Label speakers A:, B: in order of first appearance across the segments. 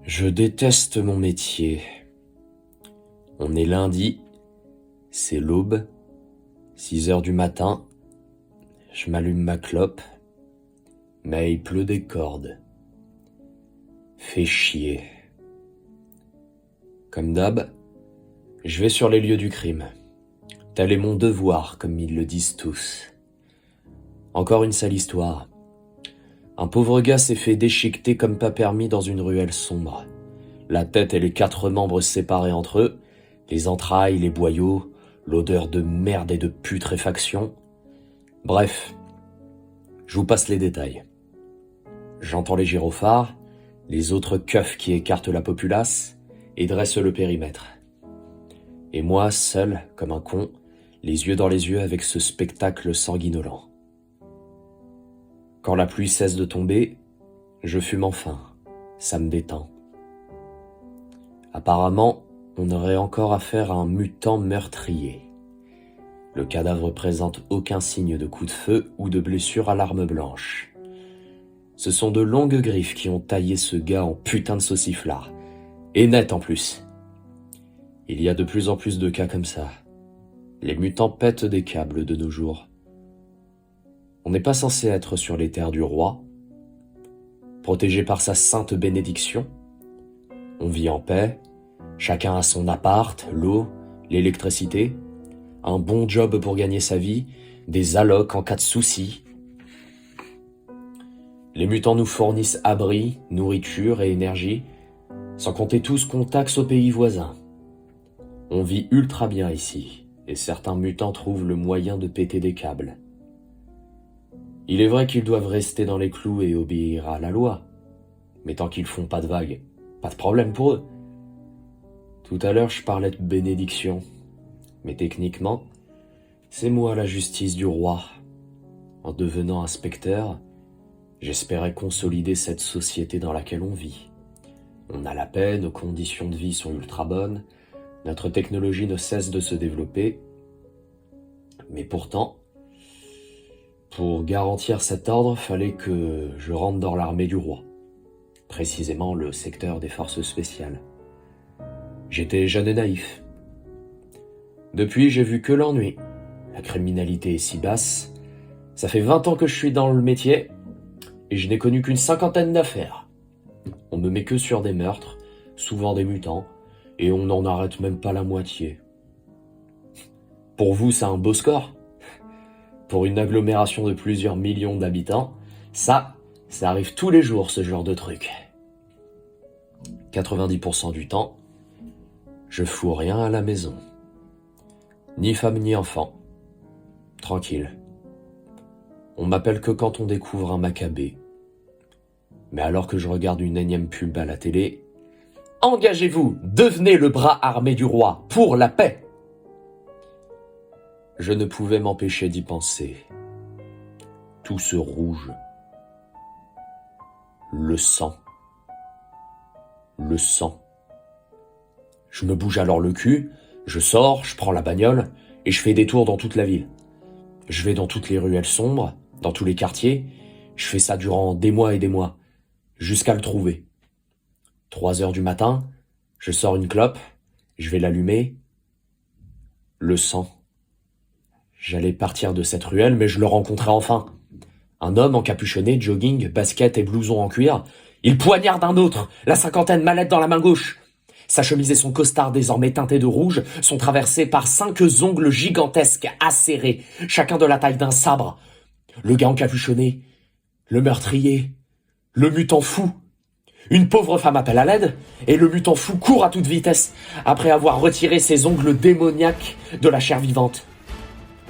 A: Je déteste mon métier. On est lundi, c'est l'aube, 6 heures du matin, je m'allume ma clope, mais il pleut des cordes. Fait chier. Comme d'hab, je vais sur les lieux du crime. Tel est mon devoir, comme ils le disent tous. Encore une sale histoire. Un pauvre gars s'est fait déchiqueter comme pas permis dans une ruelle sombre. La tête et les 4 membres séparés entre eux, les entrailles, les boyaux, l'odeur de merde et de putréfaction. Bref, je vous passe les détails. J'entends les gyrophares, les autres keufs qui écartent la populace et dressent le périmètre. Et moi, seul, comme un con, les yeux dans les yeux avec ce spectacle sanguinolent. Quand la pluie cesse de tomber, je fume enfin, ça me détend. Apparemment, on aurait encore affaire à un mutant meurtrier. Le cadavre présente aucun signe de coup de feu ou de blessure à l'arme blanche. Ce sont de longues griffes qui ont taillé ce gars en putain de sauciflard. Et net en plus. Il y a de plus en plus de cas comme ça. Les mutants pètent des câbles de nos jours. On n'est pas censé être sur les terres du roi, protégé par sa sainte bénédiction. On vit en paix, chacun a son appart, l'eau, l'électricité, un bon job pour gagner sa vie, des allocs en cas de soucis. Les mutants nous fournissent abri, nourriture et énergie, sans compter tout ce qu'on taxe aux pays voisins. On vit ultra bien ici, et certains mutants trouvent le moyen de péter des câbles. Il est vrai qu'ils doivent rester dans les clous et obéir à la loi, mais tant qu'ils font pas de vagues, pas de problème pour eux. Tout à l'heure, je parlais de bénédiction, mais techniquement, c'est moi la justice du roi. En devenant inspecteur, j'espérais consolider cette société dans laquelle on vit. On a la paix, nos conditions de vie sont ultra bonnes, notre technologie ne cesse de se développer, mais pourtant, pour garantir cet ordre, fallait que je rentre dans l'armée du roi, précisément le secteur des forces spéciales. J'étais jeune et naïf. Depuis, j'ai vu que l'ennui. La criminalité est si basse. Ça fait 20 ans que je suis dans le métier et je n'ai connu qu'une 50aine d'affaires. On me met que sur des meurtres, souvent des mutants, et on n'en arrête même pas la moitié. Pour vous, c'est un beau score. Pour une agglomération de plusieurs millions d'habitants, ça arrive tous les jours, ce genre de truc. 90% du temps, je fous rien à la maison. Ni femme ni enfant. Tranquille. On m'appelle que quand on découvre un macabé. Mais alors que je regarde une énième pub à la télé, engagez-vous, devenez le bras armé du roi, pour la paix. Je ne pouvais m'empêcher d'y penser. Tout ce rouge. Le sang. Le sang. Je me bouge alors le cul, je sors, je prends la bagnole et je fais des tours dans toute la ville. Je vais dans toutes les ruelles sombres, dans tous les quartiers. Je fais ça durant des mois et des mois, jusqu'à le trouver. 3 heures du matin, je sors une clope, je vais l'allumer. Le sang. J'allais partir de cette ruelle, mais je le rencontrais enfin. Un homme encapuchonné, jogging, basket et blouson en cuir. Il poignarde un autre, la 50aine mallette dans la main gauche. Sa chemise et son costard désormais teintés de rouge sont traversés par 5 ongles gigantesques, acérés, chacun de la taille d'un sabre. Le gars encapuchonné, le meurtrier, le mutant fou. Une pauvre femme appelle à l'aide, et le mutant fou court à toute vitesse, après avoir retiré ses ongles démoniaques de la chair vivante.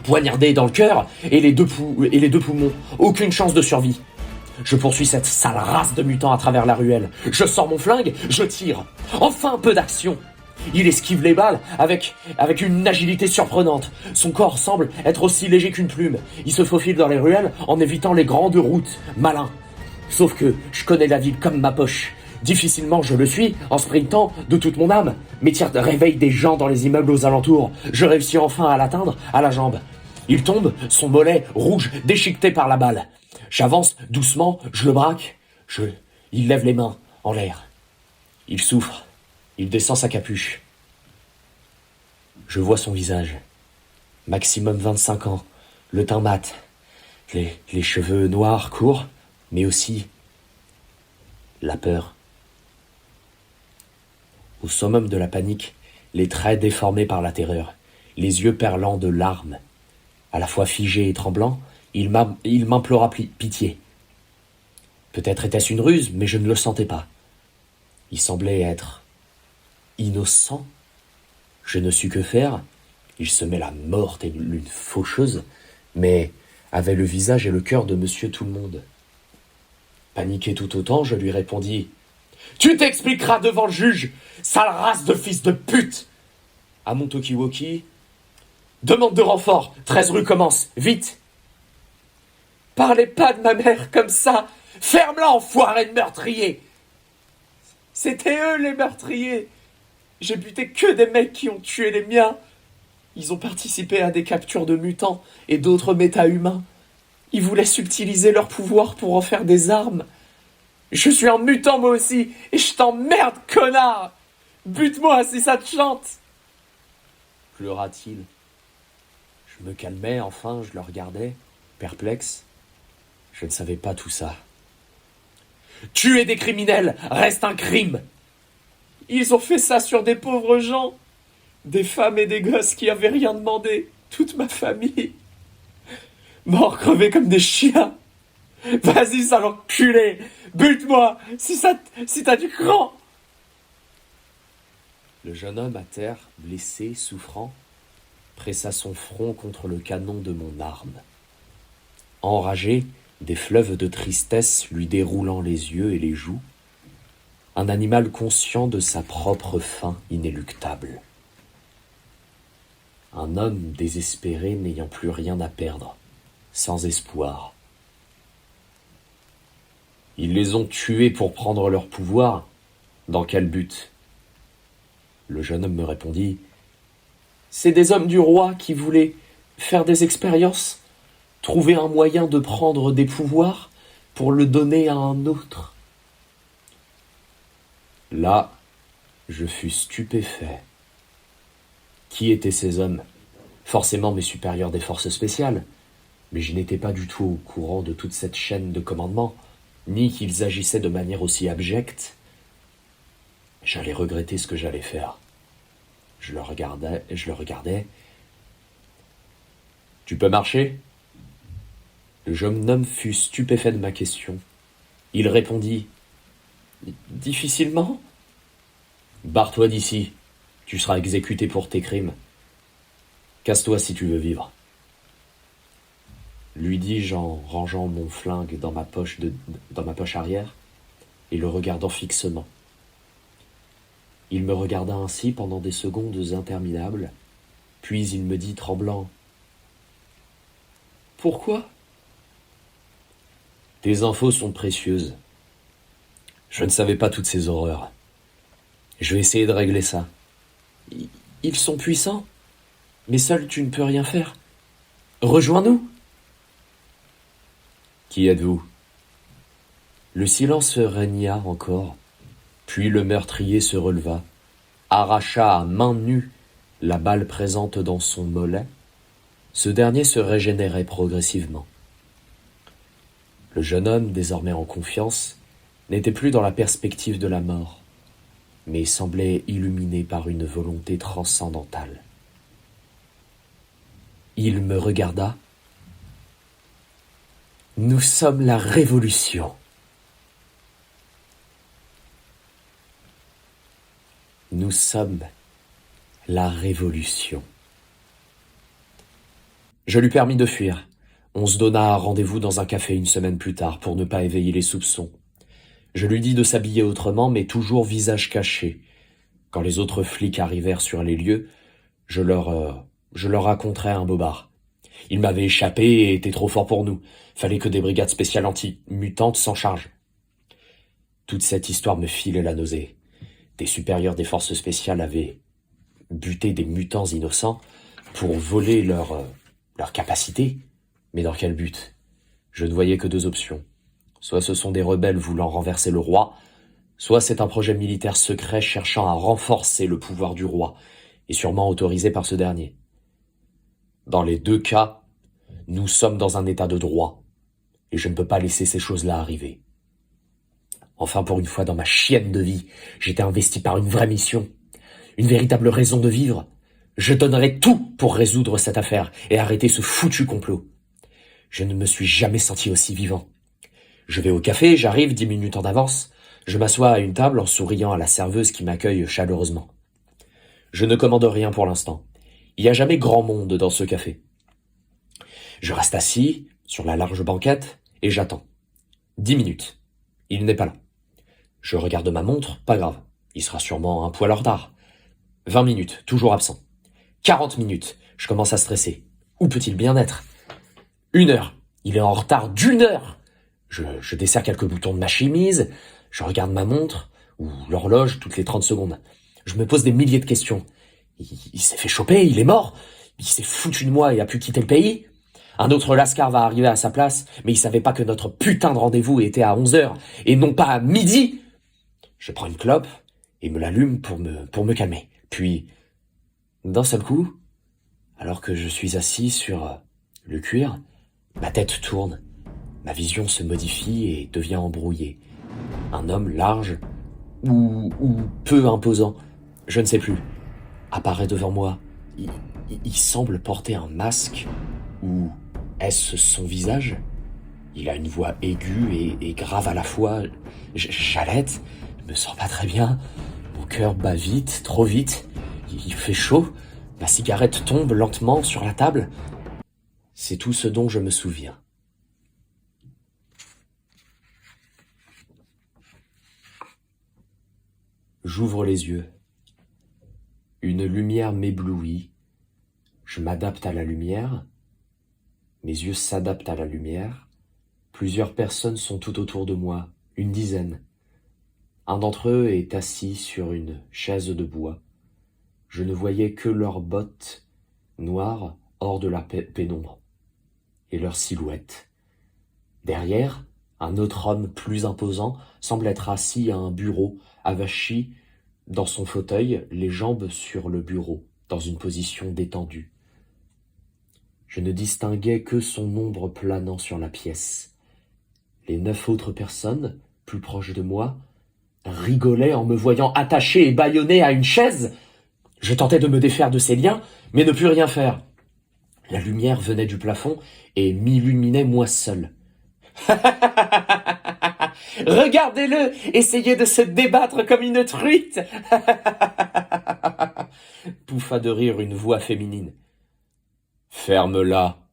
A: Poignardé dans le cœur et les deux poumons, aucune chance de survie. Je poursuis cette sale race de mutants à travers la ruelle. Je sors mon flingue, je tire. Enfin un peu d'action. Il esquive les balles avec une agilité surprenante. Son corps semble être aussi léger qu'une plume. Il se faufile dans les ruelles en évitant les grandes routes. Malin. Sauf que je connais la ville comme ma poche. Difficilement je le suis en sprintant de toute mon âme. Mes tirs réveillent des gens dans les immeubles aux alentours. Je réussis enfin à l'atteindre à la jambe. Il tombe, son mollet rouge déchiqueté par la balle. J'avance doucement, je le braque, il lève les mains en l'air. Il souffre. Il descend sa capuche. Je vois son visage. Maximum 25 ans, le teint mat, les cheveux noirs courts, mais aussi la peur. Au summum de la panique, les traits déformés par la terreur, les yeux perlants de larmes. À la fois figé et tremblant, il m'implora pitié. Peut-être était-ce une ruse, mais je ne le sentais pas. Il semblait être innocent. Je ne sus que faire. Il semait la mort et une faucheuse, mais avait le visage et le cœur de monsieur tout-le-monde. Paniqué tout autant, je lui répondis « Tu t'expliqueras devant le juge, sale race de fils de pute !» À mon talkie-walkie, « Demande de renfort, 13 rue commence, vite !»« Parlez pas de ma mère comme ça, ferme-la, enfoiré de meurtrier !» C'était eux les meurtriers. J'ai buté que des mecs qui ont tué les miens. Ils ont participé à des captures de mutants et d'autres méta-humains. Ils voulaient subtiliser leur pouvoir pour en faire des armes. Je suis un mutant moi aussi, et je t'emmerde, connard! Bute-moi si ça te chante! Pleura-t-il. Je me calmais, enfin, je le regardais, perplexe. Je ne savais pas tout ça. Tuer des criminels reste un crime! Ils ont fait ça sur des pauvres gens, des femmes et des gosses qui avaient rien demandé, toute ma famille. Morts crevés comme des chiens. Vas-y, sale enculé, bute-moi, si t'as du cran. Le jeune homme à terre, blessé, souffrant, pressa son front contre le canon de mon arme. Enragé, des fleuves de tristesse lui déroulant les yeux et les joues, un animal conscient de sa propre fin inéluctable. Un homme désespéré n'ayant plus rien à perdre, sans espoir. Ils les ont tués pour prendre leur pouvoir. Dans quel but? Le jeune homme me répondit « C'est des hommes du roi qui voulaient faire des expériences, trouver un moyen de prendre des pouvoirs pour le donner à un autre. » Là, je fus stupéfait. Qui étaient ces hommes? Forcément mes supérieurs des forces spéciales, mais je n'étais pas du tout au courant de toute cette chaîne de commandement, ni qu'ils agissaient de manière aussi abjecte. J'allais regretter ce que j'allais faire. Je le regardais. « Tu peux marcher ?» Le jeune homme fut stupéfait de ma question. Il répondit « Difficilement. »« Barre-toi d'ici. Tu seras exécuté pour tes crimes. Casse-toi si tu veux vivre. » Lui dis-je en rangeant mon flingue dans ma poche arrière et le regardant fixement. Il me regarda ainsi pendant des secondes interminables, puis il me dit tremblant « Pourquoi ?»« Tes infos sont précieuses. Je ne savais pas toutes ces horreurs. Je vais essayer de régler ça. »« Ils sont puissants, mais seul tu ne peux rien faire. Rejoins-nous !» « Qui êtes-vous » Le silence régna encore, puis le meurtrier se releva, arracha à main nue la balle présente dans son mollet. Ce dernier se régénérait progressivement. Le jeune homme, désormais en confiance, n'était plus dans la perspective de la mort, mais semblait illuminé par une volonté transcendantale. Il me regarda. « Nous sommes la Révolution. » Nous sommes la Révolution. Je lui permis de fuir. On se donna rendez-vous dans un café une semaine plus tard pour ne pas éveiller les soupçons. Je lui dis de s'habiller autrement, mais toujours visage caché. Quand les autres flics arrivèrent sur les lieux, je leur raconterai un bobard. Il m'avait échappé et était trop fort pour nous. Fallait que des brigades spéciales anti-mutantes s'en chargent. Toute cette histoire me filait la nausée. Des supérieurs des forces spéciales avaient buté des mutants innocents pour voler leur capacité. Mais dans quel but? Je ne voyais que deux options. Soit ce sont des rebelles voulant renverser le roi, soit c'est un projet militaire secret cherchant à renforcer le pouvoir du roi, et sûrement autorisé par ce dernier. Dans les deux cas, nous sommes dans un état de droit, et je ne peux pas laisser ces choses-là arriver. Enfin, pour une fois dans ma chienne de vie, j'étais investi par une vraie mission, une véritable raison de vivre. Je donnerais tout pour résoudre cette affaire et arrêter ce foutu complot. Je ne me suis jamais senti aussi vivant. Je vais au café, j'arrive 10 minutes en avance. Je m'assois à une table en souriant à la serveuse qui m'accueille chaleureusement. Je ne commande rien pour l'instant. Il n'y a jamais grand monde dans ce café. Je reste assis sur la large banquette et j'attends. 10 minutes. Il n'est pas là. Je regarde ma montre, pas grave. Il sera sûrement un poil en retard. 20 minutes, toujours absent. 40 minutes, je commence à stresser. Où peut-il bien être? 1 heure, il est en retard d'1 heure. Je desserre quelques boutons de ma chemise, je regarde ma montre, ou l'horloge toutes les 30 secondes. Je me pose des milliers de questions. Il s'est fait choper, il est mort. Il s'est foutu de moi et a pu quitter le pays. Un autre lascar va arriver à sa place, mais il savait pas que notre putain de rendez-vous était à 11 heures, et non pas à midi. Je prends une clope et me l'allume pour me calmer. Puis, d'un seul coup, alors que je suis assis sur le cuir, ma tête tourne. Ma vision se modifie et devient embrouillée. Un homme large ou peu imposant, je ne sais plus, apparaît devant moi. Il semble porter un masque, ou est-ce son visage? Il a une voix aiguë et grave à la fois. J'halète, je me sens pas très bien. Mon cœur bat vite, trop vite. Il fait chaud. Ma cigarette tombe lentement sur la table. C'est tout ce dont je me souviens. J'ouvre les yeux. Une lumière m'éblouit. Je m'adapte à la lumière. Mes yeux s'adaptent à la lumière. Plusieurs personnes sont tout autour de moi, une dizaine. Un d'entre eux est assis sur une chaise de bois. Je ne voyais que leurs bottes noires hors de la pénombre, et leurs silhouettes. Derrière, un autre homme plus imposant semble être assis à un bureau, avachi dans son fauteuil, les jambes sur le bureau, dans une position détendue. Je ne distinguais que son ombre planant sur la pièce. Les 9 autres personnes, plus proches de moi, rigolaient en me voyant attaché et bâillonné à une chaise. Je tentais de me défaire de ces liens, mais ne pus rien faire. La lumière venait du plafond et m'illuminait moi seul. Regardez-le, essayez de se débattre comme une truite. Pouffa de rire une voix féminine. Ferme-la,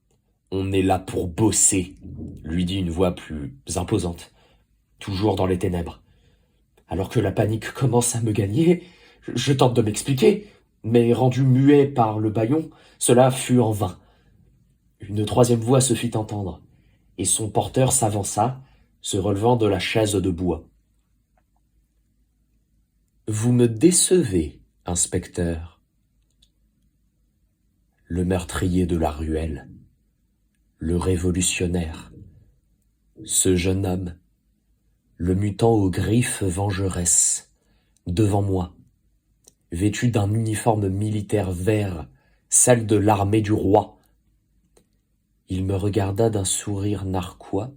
A: on est là pour bosser, lui dit une voix plus imposante, toujours dans les ténèbres. Alors que la panique commence à me gagner, je tente de m'expliquer, mais rendu muet par le bâillon, cela fut en vain. Une troisième voix se fit entendre, et son porteur s'avança, se relevant de la chaise de bois. « Vous me décevez, inspecteur. » Le meurtrier de la ruelle, le révolutionnaire, ce jeune homme, le mutant aux griffes vengeresse, devant moi, vêtu d'un uniforme militaire vert, celle de l'armée du roi. Il me regarda d'un sourire narquois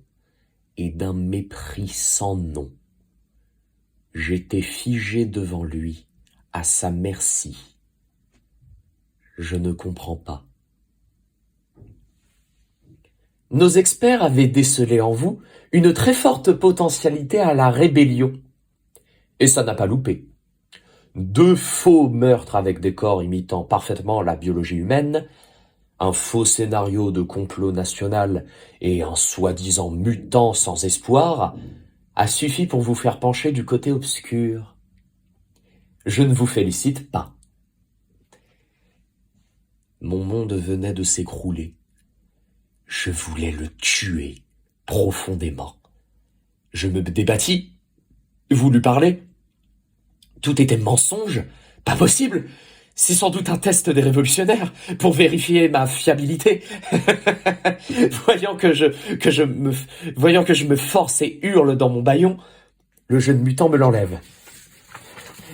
A: et d'un mépris sans nom. J'étais figé devant lui, à sa merci. Je ne comprends pas. Nos experts avaient décelé en vous une très forte potentialité à la rébellion. Et ça n'a pas loupé. 2 faux meurtres avec des corps imitant parfaitement la biologie humaine, un faux scénario de complot national et un soi-disant mutant sans espoir a suffi pour vous faire pencher du côté obscur. Je ne vous félicite pas. Mon monde venait de s'écrouler. Je voulais le tuer profondément. Je me débattis, voulus parler. Tout était mensonge, pas possible. C'est sans doute un test des révolutionnaires pour vérifier ma fiabilité. Voyant que je me force et hurle dans mon bâillon, Le jeune mutant me l'enlève.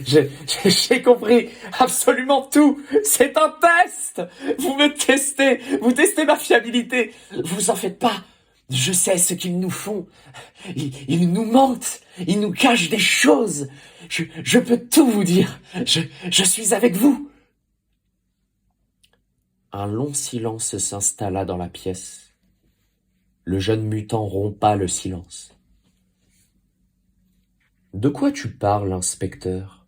A: J'ai compris absolument tout. C'est un test. Vous me testez. Vous testez ma fiabilité. Vous en faites pas. Je sais ce qu'ils nous font. Ils nous mentent. Ils nous cachent des choses. Je peux tout vous dire. Je suis avec vous. Un long silence s'installa dans la pièce. Le jeune mutant rompa le silence. De quoi tu parles, inspecteur ?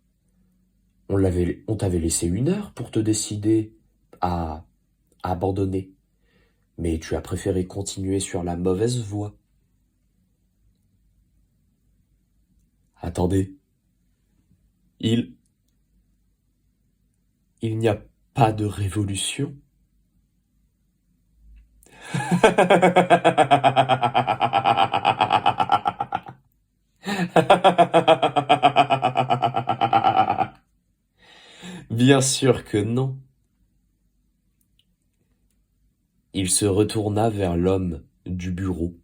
A: On t'avait laissé 1 heure pour te décider à abandonner, mais tu as préféré continuer sur la mauvaise voie. Attendez, il n'y a pas de révolution? Bien sûr que non. Il se retourna vers l'homme du bureau.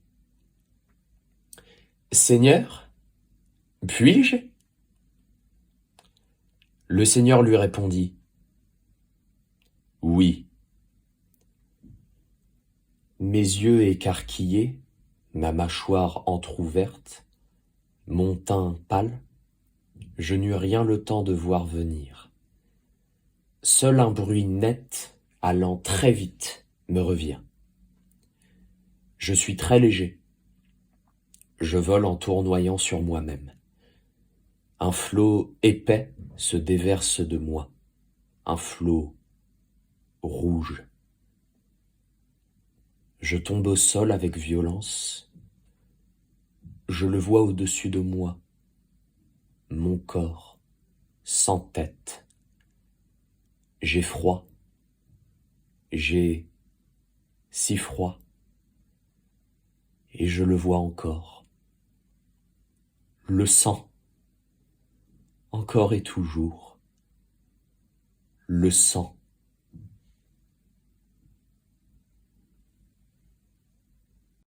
A: Seigneur, puis-je ? Le seigneur lui répondit. Oui. Mes yeux écarquillés, ma mâchoire entr'ouverte, mon teint pâle, je n'eus rien le temps de voir venir. Seul un bruit net, allant très vite, me revient. Je suis très léger. Je vole en tournoyant sur moi-même. Un flot épais se déverse de moi. Un flot rouge. Je tombe au sol avec violence. Je le vois au-dessus de moi. Mon corps, sans tête. J'ai froid. J'ai si froid. Et je le vois encore. Le sang. Encore et toujours. Le sang.